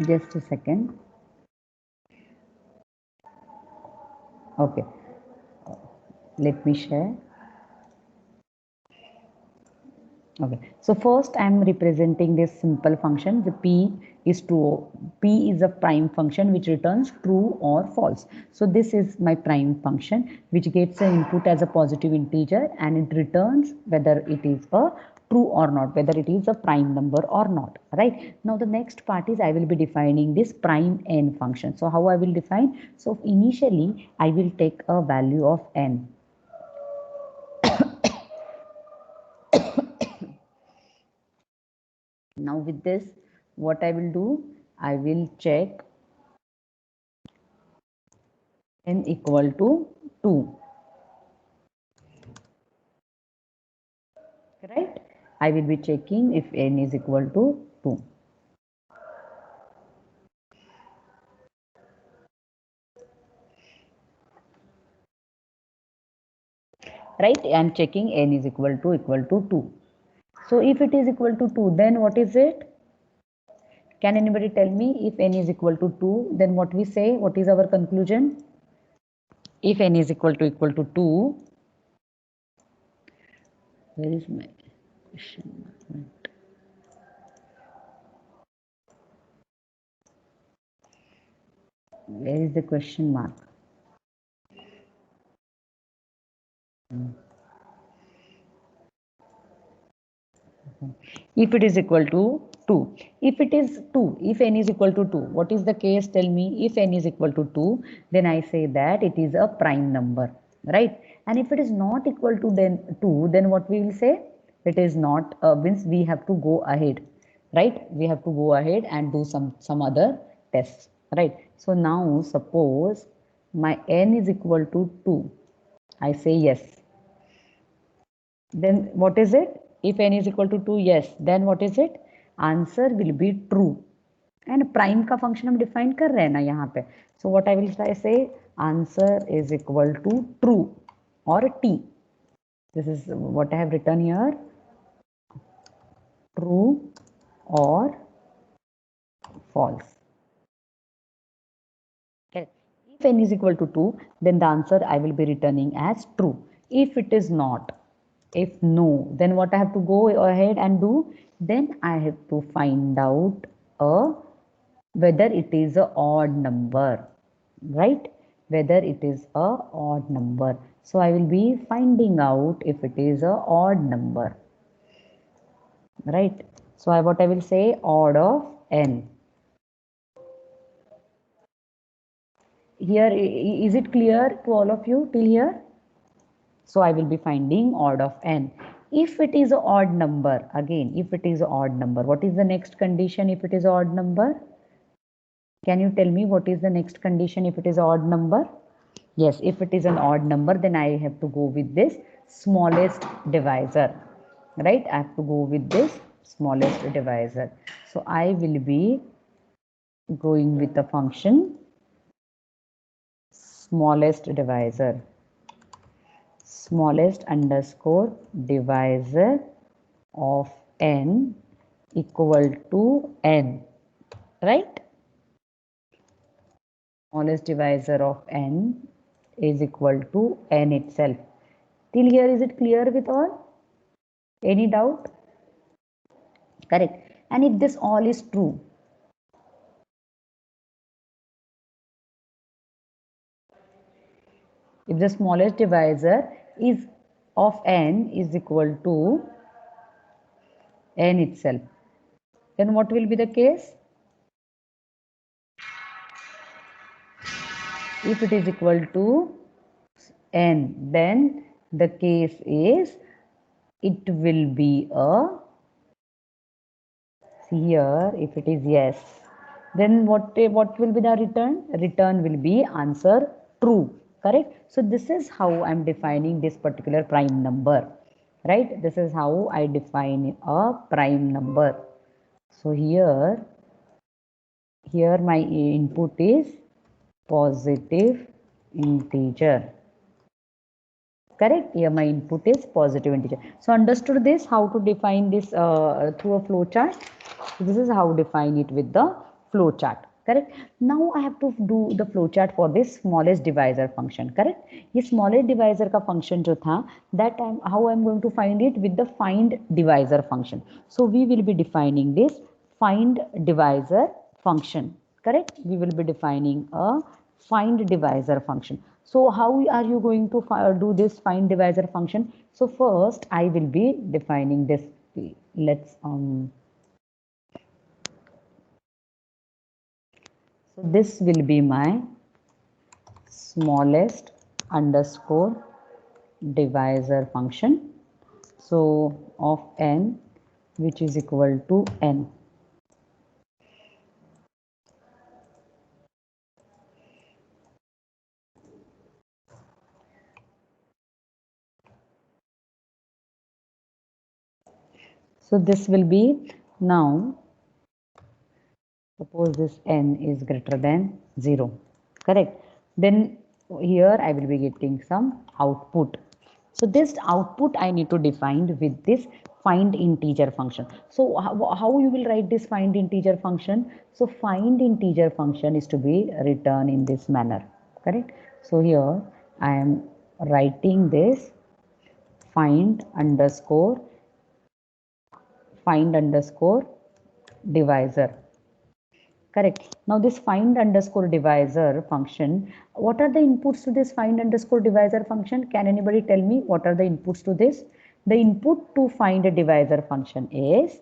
Just a second. Okay, let me share. Okay, so first I am representing this simple function. The p is true. P is a prime function which returns true or false. So this is my prime function which gets an input as a positive integer and it returns whether it is a true or not, whether it is a prime number or not. Right now the next part is I will be defining this prime n function. So how I will define? So initially I will take a value of n. Now with this, what I will do, I will check n equal to 2. Right? I will be checking if n is equal to 2. Right? I am checking n is equal to 2. So if it is equal to 2, then what is it? Can anybody tell me if n is equal to 2, then what we say? What is our conclusion? If n is equal to 2, where is my question mark? Where is the question mark? If it is equal to 2, if it is 2, if n is equal to 2, what is the case? Tell me. If n is equal to 2, then I say that it is a prime number, right? And if it is not equal to then 2, then what we will say? It is not, means we have to go ahead, right? We have to go ahead and do some other tests, right? So now suppose my n is equal to 2, I say yes. Then what is it? If n is equal to 2, yes, then what is it? Answer will be true. And prime का function हम define कर रहे हैं ना यहाँ पे. So what I will try say, answer is equal to true or t. This is what I have written here, true or false. Okay. If n is equal to 2, then the answer I will be returning as true. If it is not, if no, then what I have to go ahead and do? Then I have to find out whether it is a odd number, right? Whether it is a odd number. So I will be finding out if it is a odd number, right? So what I will say, odd of n. Here, is it clear to all of you till here? So I will be finding odd of n. If it is an odd number, again, if it is an odd number, what is the next condition if it is an odd number? Can you tell me what is the next condition if it is an odd number? Yes, if it is an odd number, then I have to go with this smallest divisor, right? I have to go with this smallest divisor. So I will be going with the function smallest divisor. Smallest underscore divisor of n equal to n, right? Smallest divisor of n is equal to n itself. Till here, is it clear with all? Any doubt? Correct. And if this all is true, if the smallest divisor is of n is equal to n itself, then what will be the case? If it is equal to n, then the case is it will be a, see here, if it is yes, then what will be the return? Return will be answer true, correct? So this is how I'm defining this particular prime number, right? This is how I define a prime number. So here my input is positive integer, correct? Here my input is positive integer. So understood this, how to define this through a flow chart? This is how define it with the flow chart. Correct. Now I have to do the flow chart for this smallest divisor function. Correct. ये smallest divisor का function जो था, that time how I'm going to find it with the find divisor function. So we will be defining this find divisor function. Correct. We will be defining a find divisor function. So how are you going to do this find divisor function? So first I will be defining this. Let's so this will be my smallest underscore divisor function. So of n, which is equal to n. So this will be now, suppose this n is greater than 0, correct? Then here I will be getting some output. So this output I need to define with this find integer function. So how you will write this find integer function? So find integer function is to be written in this manner, correct? So here I am writing this find underscore divisor. Correct. Now this find underscore divisor function, what are the inputs to this find underscore divisor function? Can anybody tell me what are the inputs to this? The input to find a divisor function is,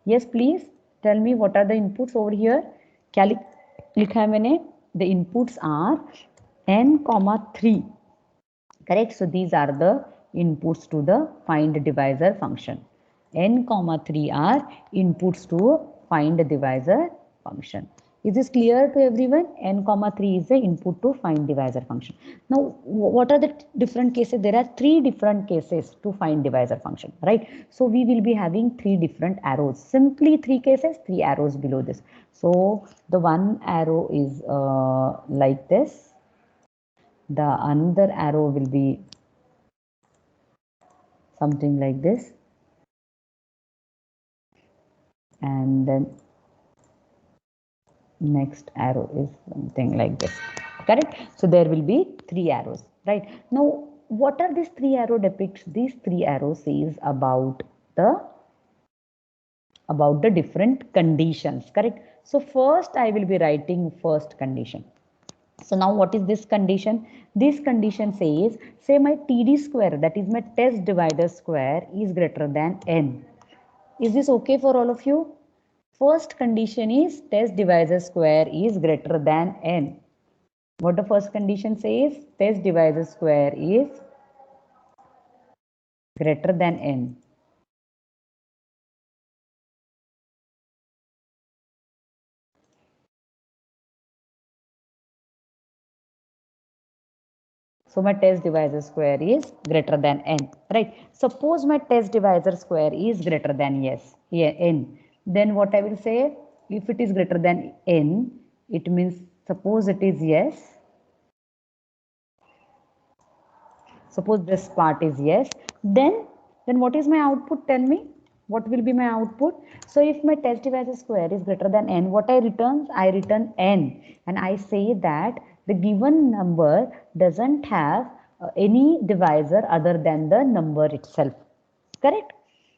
yes please tell me what are the inputs over here. क्या लिखा है मैंने? The inputs are n, 3. Correct. So these are the inputs to the find divisor function. N, 3 are inputs to find divisor function. Is this clear to everyone? N, 3 is the input to find divisor function. Now, what are the different cases? There are 3 different cases to find divisor function, right? So we will be having 3 different arrows. Simply 3 cases, 3 arrows below this. So the one arrow is like this. The another arrow will be something like this, and then next arrow is something like this, correct? So there will be 3 arrows, right? Now what are these 3 arrow depicts? These 3 arrows is about the different conditions, correct? So first I will be writing first condition. So now what is this condition? This condition says, say my TD square, that is my test divider square, is greater than n. Is this okay for all of you? First condition is test divisor square is greater than n. What the first condition says? Test divisor square is greater than n. So my test divisor square is greater than n, right? Suppose my test divisor square is greater than n. Then what I will say, if it is greater than n, it means suppose it is yes. Suppose this part is yes. Then what is my output? Tell me. What will be my output? So if my test divisor square is greater than n, what I return? I return n, and I say that the given number doesn't have any divisor other than the number itself. Correct?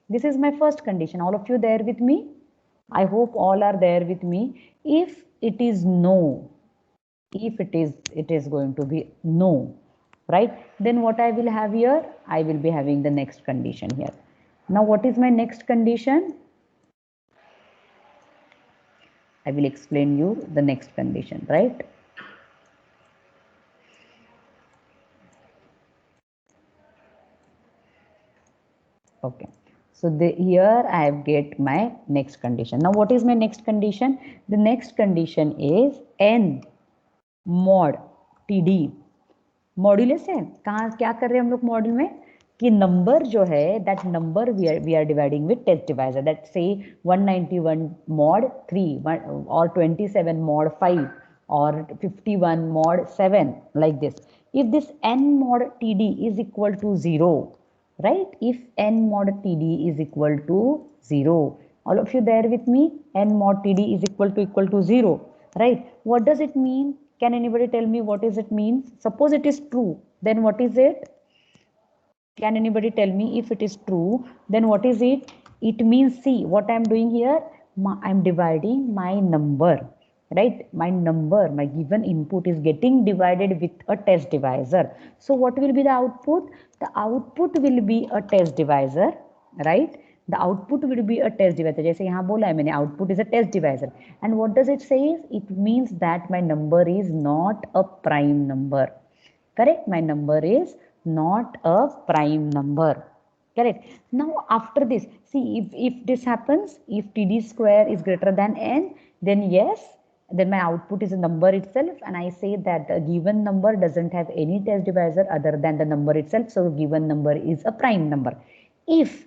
This is my first condition. All of you there with me? I hope all are there with me. If it is no, if it is going to be no, right? Then what I will have here? I will be having the next condition here. Now what is my next condition? I will explain you the next condition, right? Okay. So here I have get my next condition. Now what is my next condition? The next condition is n mod td. Modulus है, कहाँ क्या कर रहे हैं हम लोग module में कि नंबर जो है that number we are dividing with test divisor, that से 191 mod 3 और 27 mod 5 और 51 mod 7 like this. If this n mod td is equal to 0, right? If n mod td is equal to 0, All of you there with me? N mod TD is equal to 0, right? What does it mean? Can anybody tell me what does it mean? Suppose it is true, then what is it? Can anybody tell me if it is true, then what is it? It means, see, what I'm doing here, I'm dividing my number, right? My number, my given input is getting divided with a test divisor. So what will be the output? The output will be a test divisor, right? The output will be a test divisor. जैसे यहाँ बोला है मैंने, output is a test divisor. And what does it say? It means that my number is not a prime number. Correct? My number is not a prime number. Correct? Now after this, see, if this happens, if TD square is greater than n, then yes, then my output is a number itself, and I say that the given number doesn't have any test divisor other than the number itself, so the given number is a prime number. If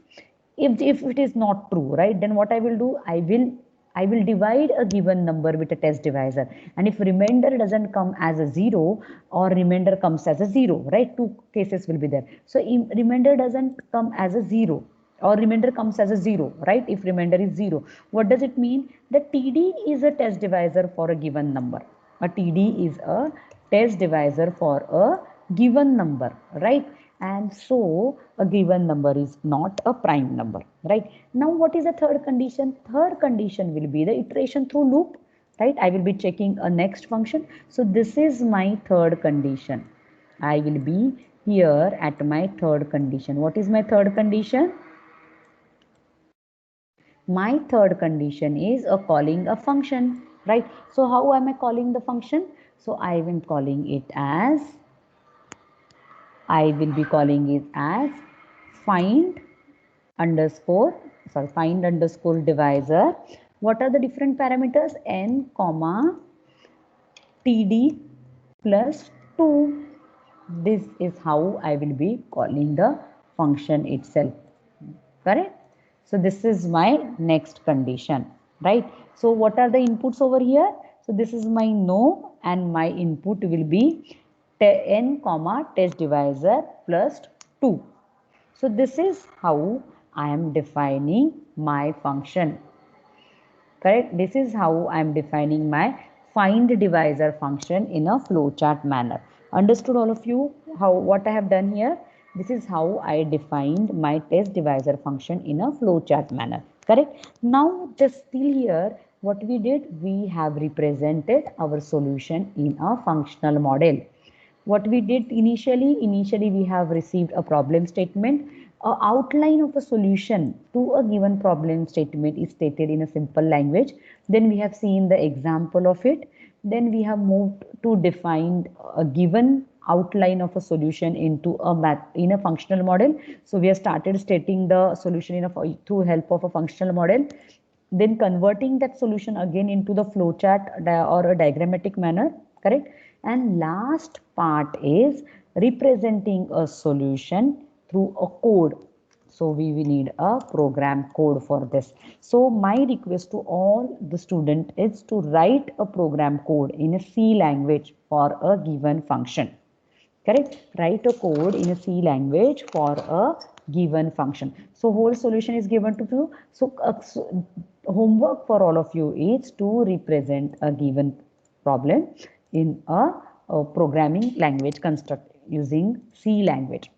it is not true, right, then what I will do, I will divide a given number with a test divisor, and if remainder doesn't come as a 0 or remainder comes as a 0, right, two cases will be there. So if remainder doesn't come as a 0 or remainder comes as a 0, right, if remainder is 0, what does it mean? The TD is a test divisor for a given number. A TD is a test divisor for a given number, right? And so a given number is not a prime number, right? Now what is the third condition? Third condition will be the iteration through loop, right? I will be checking a next function. So this is my third condition. I will be here at my third condition. What is my third condition? My third condition is calling a function, right? So how am I calling the function? So I am calling it as, I will be calling it as find underscore divisor. What are the different parameters? N comma TD plus 2. This is how I will be calling the function itself. Correct? So this is my next condition, right? So what are the inputs over here? So this is my no, and my input will be n comma test divisor plus 2. So this is how I am defining my function. Correct? This is how I am defining my find divisor function in a flowchart manner. Understood all of you how what I have done here? This is how I defined my test divisor function in a flowchart manner. Correct? Now just still here, what we did, we have represented our solution in a functional model. What we did initially we have received a problem statement. An outline of a solution to a given problem statement is stated in a simple language. Then we have seen the example of it. Then we have moved to define a given outline of a solution into a functional model. So we have started stating the solution through help of a functional model, then converting that solution again into the flowchart or a diagrammatic manner. Correct? And last part is representing a solution through a code. So we will need a program code for this. So my request to all the student is to write a program code in a C language for a given function. Correct? Write a code in a C language for a given function. So whole solution is given to you. So homework for all of you is to represent a given problem in a programming language construct using C language.